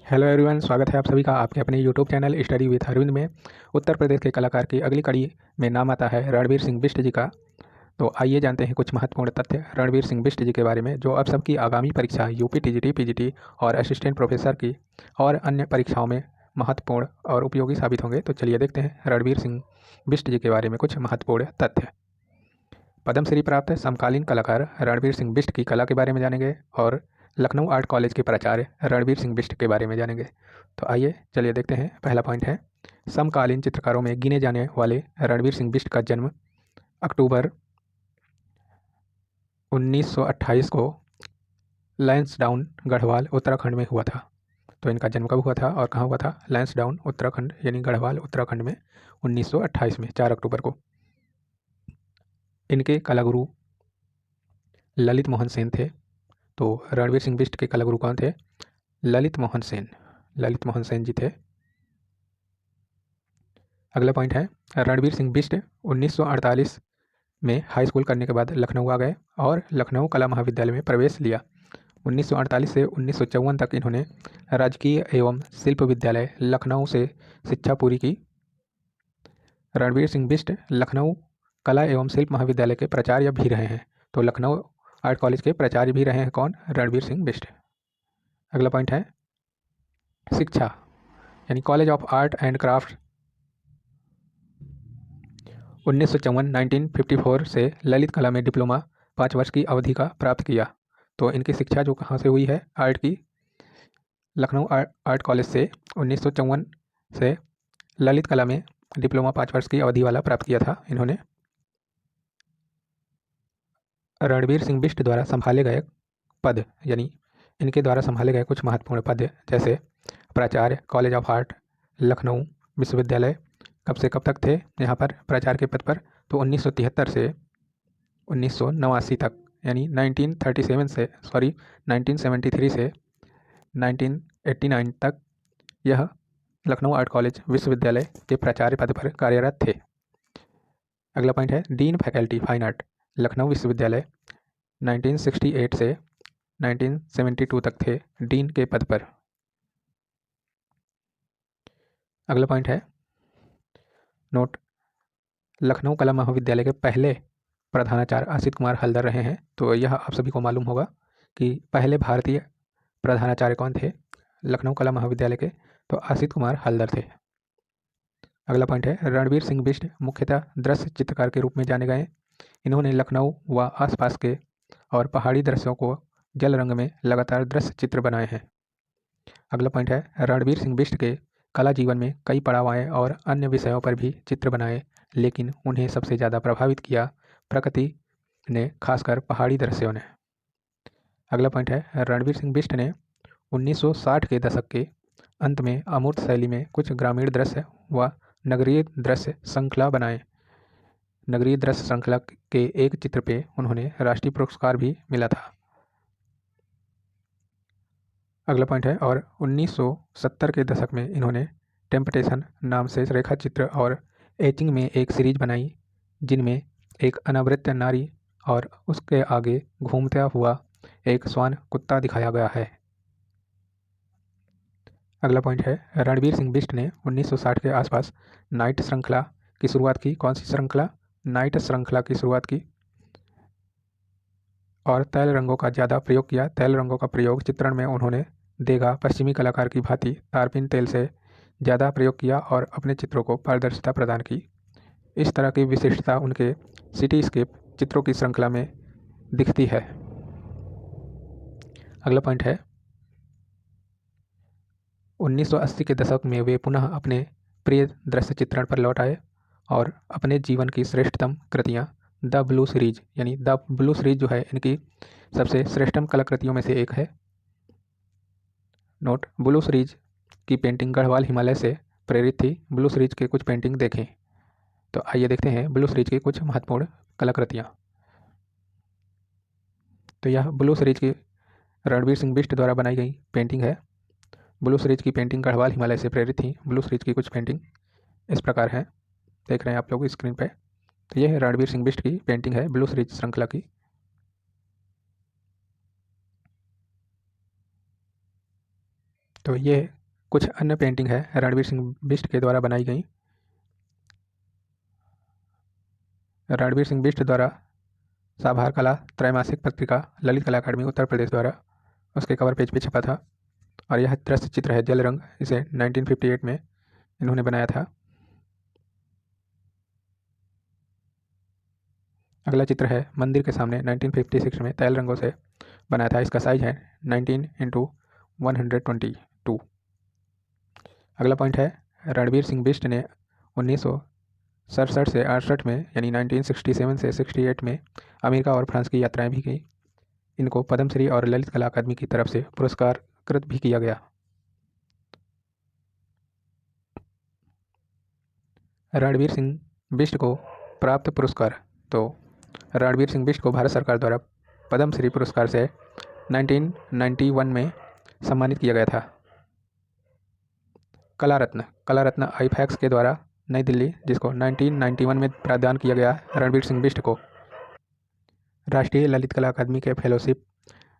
Hello everyone, स्वागत है आप सभी का आपके अपने YouTube channel study with Arvind में। उत्तर प्रदेश के कलाकार की अगली कड़ी में नाम आता है रणवीर सिंह बिष्ट जी का। तो आइए जानते हैं कुछ महत्वपूर्ण तथ्य रणवीर सिंह बिष्ट जी के बारे में, जो अब सबकी आगामी परीक्षा यूपी टीजीटी पीजीटी और असिस्टेंट प्रोफेसर की और अन्य परीक्षाओं में महत्वपूर्ण और उपयोगी साबित होंगे। तो चलिए देखते हैं रणवीर सिंह बिष्ट जी के बारे में कुछ महत्वपूर्ण तथ्य। पद्मश्री प्राप्त समकालीन कलाकार रणवीर सिंह बिष्ट की कला के बारे में जानेंगे और लखनऊ आर्ट कॉलेज के प्राचार्य रणवीर सिंह बिष्ट के बारे में जानेंगे। तो आइए चलिए देखते हैं। पहला पॉइंट है, समकालीन चित्रकारों में गिने जाने वाले रणवीर सिंह बिष्ट का जन्म अक्टूबर 1928 को लैंसडाउन गढ़वाल उत्तराखंड में हुआ था। तो इनका जन्म कब हुआ था और कहाँ हुआ था? लैंसडाउन उत्तराखंड यानी गढ़वाल उत्तराखंड में 1928 में 4 अक्टूबर को। इनके कलागुरु ललित मोहन सेन थे। तो रणवीर सिंह बिष्ट के कलागुरु कौन थे? ललित मोहन सेन जी थे। अगला पॉइंट है, रणवीर सिंह बिष्ट 1948 में हाई स्कूल करने के बाद लखनऊ आ गए और लखनऊ कला महाविद्यालय में प्रवेश लिया। 1948 से 1954 तक इन्होंने राजकीय एवं शिल्प विद्यालय लखनऊ से शिक्षा पूरी की। रणवीर सिंह बिष्ट लखनऊ कला एवं शिल्प महाविद्यालय के प्राचार्य भी रहे हैं। तो लखनऊ आर्ट कॉलेज के प्राचार्य भी रहे हैं कौन? रणवीर सिंह बिष्ट। अगला पॉइंट है, शिक्षा यानी college of art and craft 1954 से ललित कला में डिप्लोमा 5 वर्ष की अवधि का प्राप्त किया। तो इनकी शिक्षा जो कहाँ से हुई है? आर्ट की लखनऊ आर्ट कॉलेज से 1954 से ललित कला में डिप्लोमा 5 वर्ष की अवधि वाला प्राप्त किया था इन्होंने। रणवीर सिंह बिष्ट द्वारा संभाले गए पद यानी इनके द्वारा संभाले गए कुछ महत्वपूर्ण पद, जैसे प्राचार्य कॉलेज ऑफ आर्ट लखनऊ विश्वविद्यालय, कब से कब तक थे यहाँ पर प्राचार्य के पद पर? तो 1973 से 1989 तक, यानी 1973 से 1989 तक यह लखनऊ आर्ट कॉलेज विश्वविद्यालय के प्राचार्य पद पर कार्यरत थे। अगला पॉइंट है, dean faculty fine art Lucknow विश्वविद्यालय 1968 से 1972 तक थे डीन के पद पर। अगला पॉइंट है, नोट, लखनऊ कला महाविद्यालय के पहले प्रधानाचार्य असित कुमार हल्दर रहे हैं। तो यह आप सभी को मालूम होगा कि पहले भारतीय प्रधानाचार्य कौन थे लखनऊ कला महाविद्यालय के? तो असित कुमार हल्दर थे। अगला पॉइंट है, रणवीर सिंह बिष्ट मुख्यतः दृश्य चित्रकार के रूप में जाने गए। इन्होंने लखनऊ व आसपास के और पहाड़ी दृश्यों को जल रंग में लगातार दृश्य चित्र बनाए हैं। अगला पॉइंट है, रणवीर सिंह बिष्ट के कला जीवन में कई पड़ाव आए और अन्य विषयों पर भी चित्र बनाए, लेकिन उन्हें सबसे ज़्यादा प्रभावित किया प्रकृति ने, खासकर पहाड़ी दृश्यों ने। अगला पॉइंट है, रणवीर सिंह बिष्ट ने 1960 के दशक के अंत में अमूर्त शैली में कुछ ग्रामीण दृश्य व नगरीय दृश्य श्रृंखला बनाए। नगरीय दृश्य श्रृंखला के एक चित्र पे उन्होंने राष्ट्रीय पुरस्कार भी मिला था। अगला पॉइंट है, और 1970 के दशक में इन्होंने टेम्पटेशन नाम से रेखा चित्र और एचिंग में एक सीरीज बनाई, जिनमें एक अनावृत नारी और उसके आगे घूमता हुआ एक श्वान कुत्ता दिखाया गया है। अगला पॉइंट है, रणवीर सिंह बिष्ट ने 1960 के आसपास नाइट श्रृंखला की शुरुआत की। कौन सी श्रृंखला? नाइट श्रृंखला की शुरुआत की और तैल रंगों का ज़्यादा प्रयोग किया। तैल रंगों का प्रयोग चित्रण में उन्होंने देखा पश्चिमी कलाकार की भांति तारपीन तेल से ज़्यादा प्रयोग किया और अपने चित्रों को पारदर्शिता प्रदान की। इस तरह की विशिष्टता उनके सिटीस्केप चित्रों की श्रृंखला में दिखती है। अगला पॉइंट है, 1980 के दशक में वे पुनः अपने प्रिय दृश्य चित्रण पर लौट आए और अपने जीवन की श्रेष्ठतम कृतियाँ द ब्लू सीरीज, यानी द ब्लू सीरीज जो है इनकी सबसे श्रेष्ठतम कलाकृतियों में से एक है। नोट, ब्लू सीरीज की पेंटिंग गढ़वाल हिमालय से प्रेरित थी। ब्लू सीरीज के कुछ पेंटिंग देखें। तो आइए देखते हैं ब्लू सीरीज की कुछ महत्वपूर्ण कलाकृतियाँ। तो यह ब्लू सीरीज की रणवीर सिंह बिष्ट द्वारा बनाई गई पेंटिंग है। ब्लू सीरीज की पेंटिंग गढ़वाल हिमालय से प्रेरित थी। ब्लू सीरीज की कुछ पेंटिंग इस प्रकार है, देख रहे हैं आप लोग स्क्रीन पे। तो यह रणवीर सिंह बिष्ट की पेंटिंग है ब्लू सीरीज श्रृंखला की। तो ये कुछ अन्य पेंटिंग है रणवीर सिंह बिष्ट के द्वारा बनाई गई। रणवीर सिंह बिष्ट द्वारा साभार कला त्रैमासिक पत्रिका ललित कला अकादमी उत्तर प्रदेश द्वारा उसके कवर पेज पे छपा था। और यह दृश्य चित्र है जल रंग, इसे 1958 में इन्होंने बनाया था। अगला चित्र है मंदिर के सामने 1956 में तैल रंगों से बनाया था। इसका साइज है 19x122। अगला पॉइंट है रणवीर सिंह बिष्ट ने 1967 से 68 में यानी 1967 से 68 में अमेरिका और फ्रांस की यात्राएं भी की। इनको पद्मश्री और ललित कला अकादमी की तरफ से पुरस्कारकृत भी किया गया। रणवीर सिंह बिष्ट को प्राप्त पुरस्कार, तो रणवीर सिंह बिष्ट को भारत सरकार द्वारा पद्मश्री पुरस्कार से 1991 में सम्मानित किया गया था। कला रत्न आईफैक्स के द्वारा नई दिल्ली, जिसको 1991 में प्रदान किया गया रणवीर सिंह बिष्ट को। राष्ट्रीय ललित कला अकादमी के फेलोशिप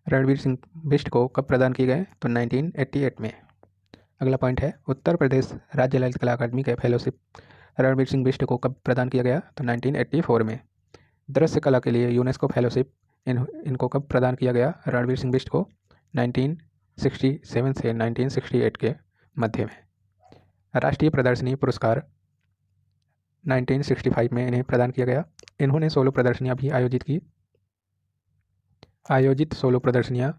रणवीर सिंह बिष्ट को कब प्रदान किए गए, तो 1988 में। अगला पॉइंट है उत्तर प्रदेश राज्य ललित कला अकादमी के फेलोशिप रणवीर सिंह बिष्ट को कब प्रदान किया गया, तो 1984 में। दृश्य कला के लिए यूनेस्को फेलोशिप इनको कब प्रदान किया गया रणवीर सिंह बिष्ट को, 1967 से 1968 के मध्य में। राष्ट्रीय प्रदर्शनी पुरस्कार 1965 में इन्हें प्रदान किया गया। इन्होंने सोलो प्रदर्शनियां भी आयोजित की। आयोजित सोलो प्रदर्शनियां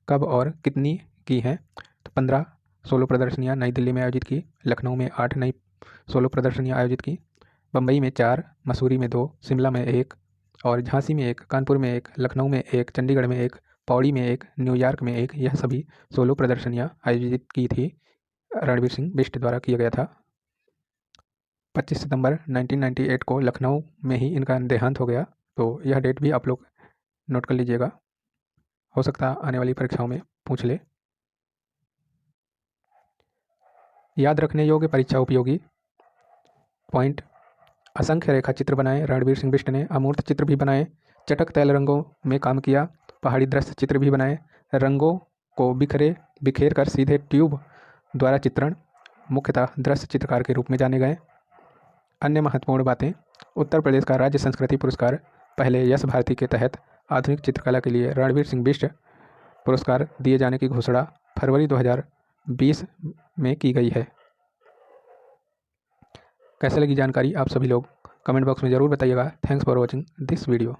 कब और कितनी की हैं, तो 15 सोलो प्रदर्शनियां नई दिल्ली में आयोजित की, लखनऊ में 8 नई सोलो प्रदर्शनियां आयोजित की, बम्बई में 4, मसूरी में 2, शिमला में 1 और झांसी में 1, कानपुर में 1, लखनऊ में 1, चंडीगढ़ में 1, पौड़ी में 1, न्यूयॉर्क में 1, यह सभी सोलो प्रदर्शनियां आयोजित की थी रणवीर सिंह बिष्ट द्वारा किया गया था। 25 सितंबर 1998 को लखनऊ में ही इनका देहांत हो गया, तो यह डेट भी आप लोग नोट कर लीजिएगा, हो सकता आने वाली परीक्षाओं में पूछ ले। याद रखने योग्य परीक्षा उपयोगी पॉइंट: असंख्य रेखा चित्र बनाए रणवीर सिंह बिष्ट ने, अमूर्त चित्र भी बनाए, चटक तैल रंगों में काम किया, पहाड़ी दृश्य चित्र भी बनाए, रंगों को बिखेर कर सीधे ट्यूब द्वारा चित्रण, मुख्यतः दृश्य चित्रकार के रूप में जाने गए। अन्य महत्वपूर्ण बातें: उत्तर प्रदेश का राज्य संस्कृति पुरस्कार पहले यश भारती के तहत आधुनिक चित्रकला के लिए रणवीर सिंह बिष्ट पुरस्कार दिए जाने की घोषणा फरवरी 2020 में की गई है। कैसे लगी जानकारी आप सभी लोग कमेंट बॉक्स में ज़रूर बताइएगा। Thanks for watching this video.